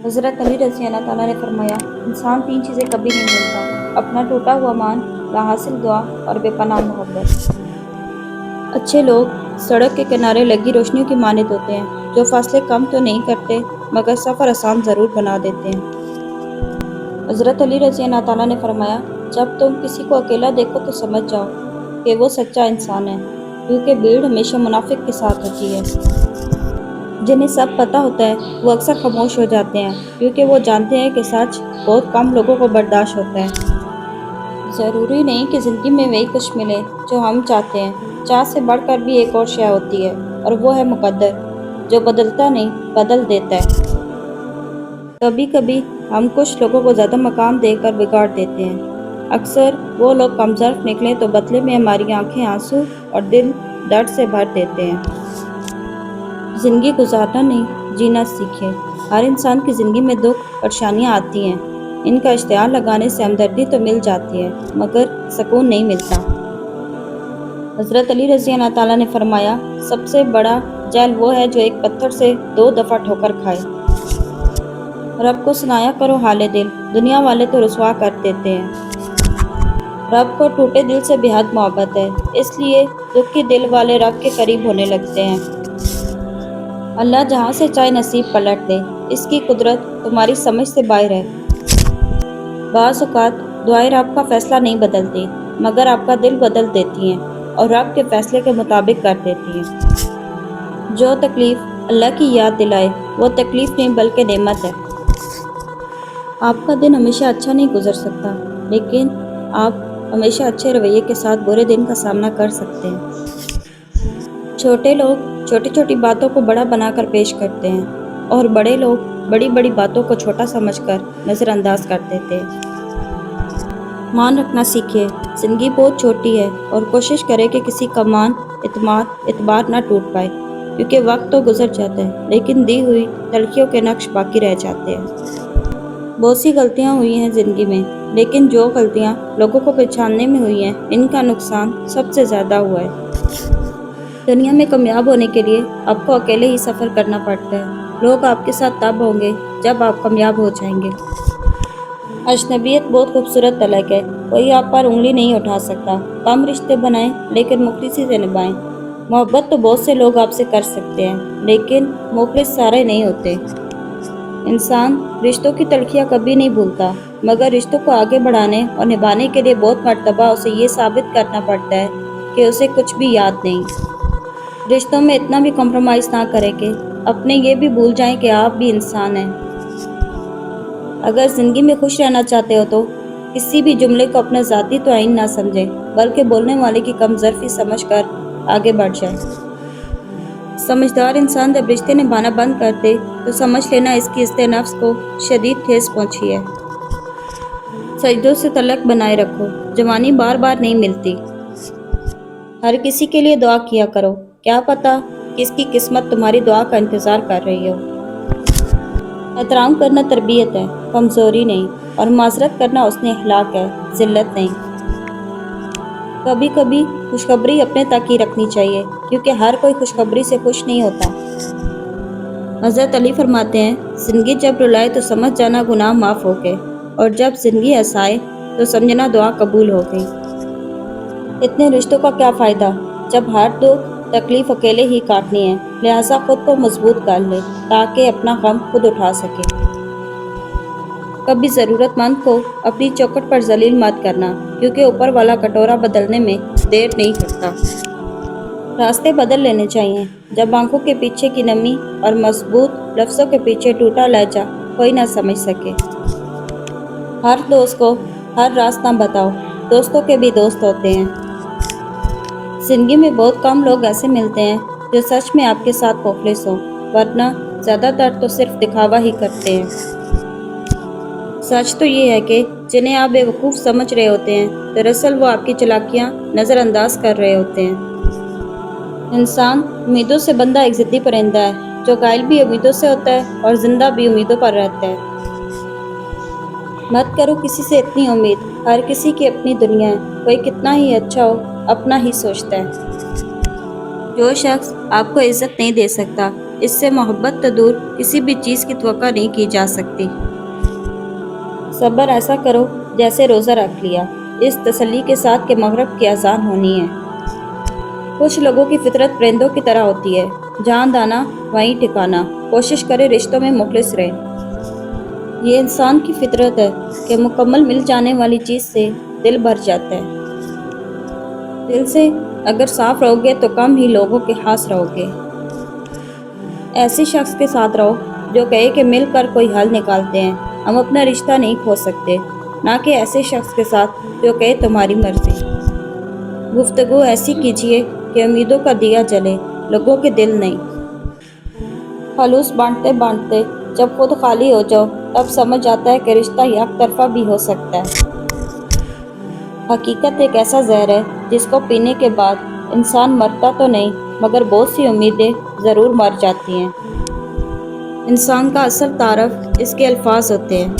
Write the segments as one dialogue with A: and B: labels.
A: حضرت علی رضی اللہ تعالیٰ نے فرمایا، انسان تین چیزیں کبھی نہیں بھولتا: اپنا ٹوٹا ہوا مان، لاحاصل دعا اور بے پناہ محبت۔ اچھے لوگ سڑک کے کنارے لگی روشنیوں کی مانند ہوتے ہیں، جو فاصلے کم تو نہیں کرتے مگر سفر آسان ضرور بنا دیتے ہیں۔ حضرت علی رضی اللہ تعالیٰ نے فرمایا، جب تم کسی کو اکیلا دیکھو تو سمجھ جاؤ کہ وہ سچا انسان ہے، کیونکہ بھیڑ ہمیشہ منافق کے ساتھ ہوتی ہے۔ جنہیں سب پتہ ہوتا ہے وہ اکثر خاموش ہو جاتے ہیں، کیونکہ وہ جانتے ہیں کہ سچ بہت کم لوگوں کو برداشت ہوتا ہے۔ ضروری نہیں کہ زندگی میں وہی کچھ ملے جو ہم چاہتے ہیں، چاہت سے بڑھ کر بھی ایک اور شے ہوتی ہے، اور وہ ہے مقدر، جو بدلتا نہیں بدل دیتا ہے۔ کبھی کبھی ہم کچھ لوگوں کو زیادہ مقام دے کر بگاڑ دیتے ہیں۔ اکثر وہ لوگ کمظرف نکلیں تو بدلے میں ہماری آنکھیں آنسو اور دل درد سے بھر دیتے ہیں۔ زندگی گزارنا نہیں، جینا سیکھیں۔ ہر انسان کی زندگی میں دکھ پریشانیاں آتی ہیں، ان کا اشتہار لگانے سے ہمدردی تو مل جاتی ہے مگر سکون نہیں ملتا۔ حضرت علی رضی اللہ تعالیٰ نے فرمایا، سب سے بڑا جہل وہ ہے جو ایک پتھر سے 2 دفعہ ٹھوکر کھائے۔ رب کو سنایا کرو حال دل، دنیا والے تو رسوا کر دیتے ہیں۔ رب کو ٹوٹے دل سے بے حد محبت ہے، اس لیے دکھی دل والے رب کے قریب ہونے لگتے ہیں۔ اللہ جہاں سے چاہے نصیب پلٹ دے، اس کی قدرت تمہاری سمجھ سے باہر ہے۔ بعض اوقات دعائیں رب کا فیصلہ نہیں بدلتی مگر آپ کا دل بدل دیتی ہیں اور رب کے فیصلے کے مطابق کر دیتی ہیں۔ جو تکلیف اللہ کی یاد دلائے وہ تکلیف نہیں بلکہ نعمت ہے۔ آپ کا دن ہمیشہ اچھا نہیں گزر سکتا، لیکن آپ ہمیشہ اچھے رویے کے ساتھ برے دن کا سامنا کر سکتے ہیں۔ چھوٹے لوگ چھوٹی چھوٹی باتوں کو بڑا بنا کر پیش کرتے ہیں، اور بڑے لوگ بڑی بڑی باتوں کو چھوٹا سمجھ کر نظر انداز کر دیتے ہیں۔ مان رکھنا سیکھیے، زندگی بہت چھوٹی ہے، اور کوشش کرے کہ کسی کا مان اعتبار نہ ٹوٹ پائے، کیونکہ وقت تو گزر جاتا ہے لیکن دی ہوئی تلخیوں کے نقش باقی رہ جاتے ہیں۔ بہت سی غلطیاں ہوئی ہیں زندگی میں، لیکن جو غلطیاں لوگوں کو پہچاننے میں ہوئی ہیں، ان کا نقصان سب سے زیادہ ہوا ہے۔ دنیا میں کامیاب ہونے کے لیے آپ کو اکیلے ہی سفر کرنا پڑتا ہے۔ لوگ آپ کے ساتھ تب ہوں گے جب آپ کامیاب ہو جائیں گے۔ اجنبیت بہت خوبصورت طلق ہے، کوئی آپ پر انگلی نہیں اٹھا سکتا۔ کم رشتے بنائیں لیکن مخلصی سے نبھائیں۔ محبت تو بہت سے لوگ آپ سے کر سکتے ہیں، لیکن مخلص سارے نہیں ہوتے۔ انسان رشتوں کی تلخیاں کبھی نہیں بھولتا، مگر رشتوں کو آگے بڑھانے اور نبھانے کے لیے بہت مرتبہ اسے یہ ثابت کرنا پڑتا ہے کہ اسے کچھ بھی یاد نہیں۔ رشتوں میں اتنا بھی کمپرومائز نہ کریں کہ اپنے یہ بھی بھول جائیں کہ آپ بھی انسان ہیں۔ اگر زندگی میں خوش رہنا چاہتے ہو تو کسی بھی جملے کو اپنا ذاتی توہین نہ سمجھیں، بلکہ بولنے والے کی کم ظرفی سمجھ کر آگے بڑھ جائیں۔ سمجھدار انسان جب رشتے نبھانا بند کرتے تو سمجھ لینا اس کی عزت نفس کو شدید ٹھیس پہنچی ہے۔ سجدوں سے تعلق بنائے رکھو، جوانی بار بار نہیں ملتی۔ ہر کسی کے لیے دعا کیا کرو، کیا پتہ کس کی قسمت تمہاری دعا کا انتظار کر رہی ہو۔ احترام کرنا تربیت ہے، کمزوری نہیں، اور معذرت کرنا حسن اخلاق ہے، ذلت نہیں۔ کبھی کبھی خوشخبری اپنے تک ہی رکھنی چاہیے، کیونکہ ہر کوئی خوشخبری سے خوش نہیں ہوتا۔ حضرت علی فرماتے ہیں، زندگی جب رلائے تو سمجھ جانا گناہ معاف ہو گئے، اور جب زندگی ہنسائے تو سمجھنا دعا قبول ہو گئی۔ اتنے رشتوں کا کیا فائدہ جب ہر دکھ تکلیف اکیلے ہی کاٹنی ہے، لہٰذا خود کو مضبوط کر لے تاکہ اپنا غم خود اٹھا سکے۔ کبھی ضرورت مند کو اپنی چوکھٹ پر ذلیل مت کرنا، کیونکہ اوپر والا کٹورا بدلنے میں دیر نہیں کرتا۔ راستے بدل لینے چاہیے جب آنکھوں کے پیچھے کی نمی اور مضبوط لفظوں کے پیچھے ٹوٹا لہجہ کوئی نہ سمجھ سکے۔ ہر دوست کو ہر راز نہ بتاؤ، دوستوں کے بھی دوست ہوتے ہیں۔ زندگی میں بہت کم لوگ ایسے ملتے ہیں جو سچ میں آپ کے ساتھ مخلص ہوں، ورنہ زیادہ تر تو صرف دکھاوا ہی کرتے ہیں۔ سچ تو یہ ہے کہ جنہیں آپ بے وقوف سمجھ رہے ہوتے ہیں، دراصل وہ آپ کی چالاکیاں نظر انداز کر رہے ہوتے ہیں۔ انسان امیدوں سے بندہ ایک ضدی پرندہ ہے، جو قائل بھی امیدوں سے ہوتا ہے اور زندہ بھی امیدوں پر رہتا ہے۔ مت کرو کسی سے اتنی امید، ہر کسی کی اپنی دنیا ہے، کوئی کتنا ہی اچھا ہو اپنا ہی سوچتا ہے۔ جو شخص آپ کو عزت نہیں دے سکتا اس سے محبت تو دور کسی بھی چیز کی توقع نہیں کی جا سکتی۔ صبر ایسا کرو جیسے روزہ رکھ لیا، اس تسلی کے ساتھ کہ مغرب کی اذان ہونی ہے۔ کچھ لوگوں کی فطرت پرندوں کی طرح ہوتی ہے، جہاں دانا وہیں ٹھکانا، کوشش کرے رشتوں میں مخلص رہے۔ یہ انسان کی فطرت ہے کہ مکمل مل جانے والی چیز سے دل بھر جاتا ہے۔ دل سے اگر صاف رہو گے تو کم ہی لوگوں کے خاص رہو گے۔ ایسے شخص کے ساتھ رہو جو کہے کہ مل کر کوئی حل نکالتے ہیں، ہم اپنا رشتہ نہیں کھو سکتے، نہ کہ ایسے شخص کے ساتھ جو کہے تمہاری مرضی۔ گفتگو ایسی کیجیے کہ امیدوں کا دیا جلے، لوگوں کے دل نہیں۔ خلوص بانٹتے بانٹتے جب خود خالی ہو جاؤ تب سمجھ آتا ہے کہ رشتہ یک طرفہ بھی ہو سکتا ہے۔ حقیقت ایک ایسا زہر ہے جس کو پینے کے بعد انسان مرتا تو نہیں مگر بہت سی امیدیں ضرور مر جاتی ہیں۔ انسان کا اصل تعارف اس کے الفاظ ہوتے ہیں۔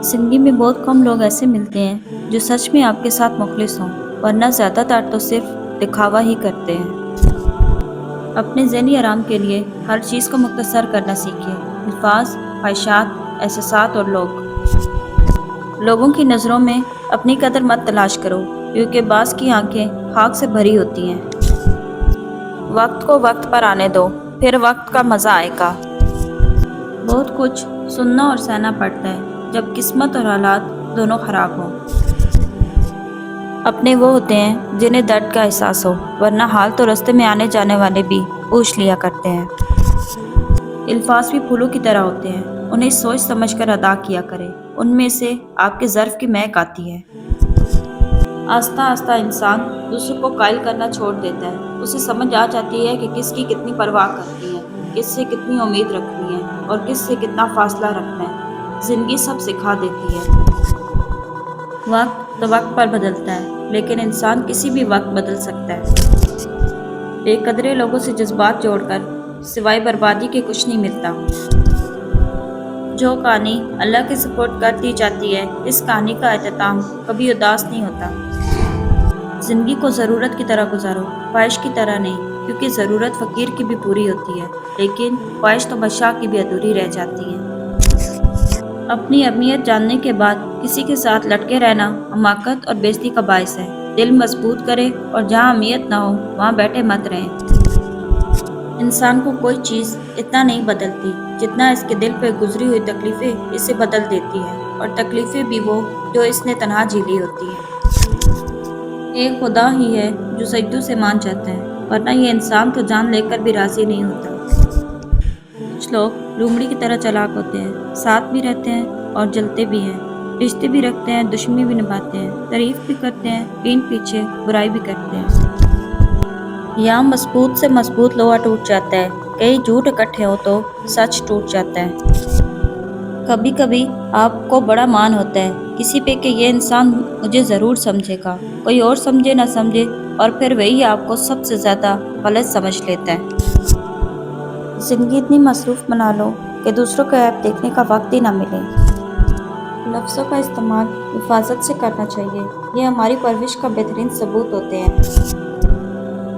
A: زندگی میں بہت کم لوگ ایسے ملتے ہیں جو سچ میں آپ کے ساتھ مخلص ہوں، ورنہ زیادہ تر تو صرف دکھاوا ہی کرتے ہیں۔ اپنے ذہنی آرام کے لیے ہر چیز کو مختصر کرنا سیکھیے، الفاظ، خواہشات، احساسات اور لوگوں کی نظروں میں اپنی قدر مت تلاش کرو، کیونکہ بعض کی آنکھیں خاک سے بھری ہوتی ہیں۔ وقت کو وقت پر آنے دو، پھر وقت کا مزہ آئے گا۔ بہت کچھ سننا اور سہنا پڑتا ہے جب قسمت اور حالات دونوں خراب ہوں۔ اپنے وہ ہوتے ہیں جنہیں درد کا احساس ہو، ورنہ حال تو راستے میں آنے جانے والے بھی پوچھ لیا کرتے ہیں۔ الفاظ بھی پھولوں کی طرح ہوتے ہیں، انہیں سوچ سمجھ کر ادا کیا کرے، ان میں سے آپ کے ظرف کی مہک آتی ہے۔ آہستہ آہستہ انسان دوسروں کو قائل کرنا چھوڑ دیتا ہے، اسے سمجھ آ جاتی ہے کہ کس کی کتنی پرواہ کرنی ہے، کس سے کتنی امید رکھنی ہے اور کس سے کتنا فاصلہ رکھنا ہے۔ زندگی سب سکھا دیتی ہے۔ وقت تو وقت پر بدلتا ہے، لیکن انسان کسی بھی وقت بدل سکتا ہے۔ بے قدرے لوگوں سے جذبات جوڑ کر سوائے بربادی کے کچھ نہیں ملتا۔ جو کہانی اللہ کے سپرد کر دی جاتی ہے، اس کہانی کا اختتام کبھی اداس نہیں ہوتا۔ زندگی کو ضرورت کی طرح گزارو، خواہش کی طرح نہیں، کیونکہ ضرورت فقیر کی بھی پوری ہوتی ہے، لیکن خواہش تو بادشاہ کی بھی ادھوری رہ جاتی ہے۔ اپنی اہمیت جاننے کے بعد کسی کے ساتھ لٹکے رہنا حماقت اور بے عزتی کا باعث ہے۔ دل مضبوط کرے اور جہاں اہمیت نہ ہو وہاں بیٹھے مت رہیں۔ انسان کو کوئی چیز اتنا نہیں بدلتی جتنا اس کے دل پہ گزری ہوئی تکلیفیں اسے بدل دیتی ہے، اور تکلیفیں بھی وہ جو اس نے تنہا جھیلی ہوتی ہیں۔ ایک خدا ہی ہے جو سجدوں سے مان جاتا ہے، ورنہ یہ انسان تو جان لے کر بھی راضی نہیں ہوتا۔ کچھ لوگ لومڑی کی طرح چالاک ہوتے ہیں، ساتھ بھی رہتے ہیں اور جلتے بھی ہیں، رشتے بھی رکھتے ہیں، دشمنی بھی نبھاتے ہیں، تعریف بھی کرتے ہیں، پین پیچھے برائی بھی کرتے ہیں۔ یہاں مضبوط سے مضبوط لوہا ٹوٹ جاتا ہے، کئی جھوٹ اکٹھے ہو تو سچ ٹوٹ جاتا ہے۔ کبھی کبھی آپ کو بڑا مان ہوتا ہے کسی پہ کہ یہ انسان مجھے ضرور سمجھے گا، کوئی اور سمجھے نہ سمجھے، اور پھر وہی آپ کو سب سے زیادہ غلط سمجھ لیتا ہے۔ زندگی اتنی مصروف بنا لو کہ دوسروں کا عیب دیکھنے کا وقت ہی نہ ملے۔ لفظوں کا استعمال حفاظت سے کرنا چاہیے، یہ ہماری پرورش کا بہترین ثبوت ہوتے ہیں۔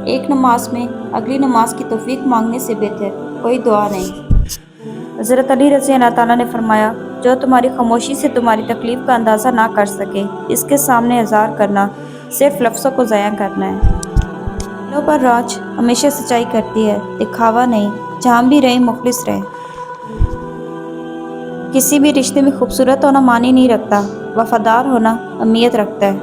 A: ایک نماز میں اگلی نماز کی توفیق مانگنے سے بہتر کوئی دعا نہیں۔ حضرت علی رضی اللہ تعالیٰ نے فرمایا، جو تمہاری خاموشی سے تمہاری تکلیف کا اندازہ نہ کر سکے، اس کے سامنے اظہار کرنا صرف لفظوں کو ضائع کرنا ہے۔ دلوں پر راج ہمیشہ سچائی کرتی ہے، دکھاوا نہیں، جہاں بھی رہیں مخلص رہیں۔ کسی بھی رشتے میں خوبصورت ہونا معنی نہیں رکھتا، وفادار ہونا اہمیت رکھتا ہے۔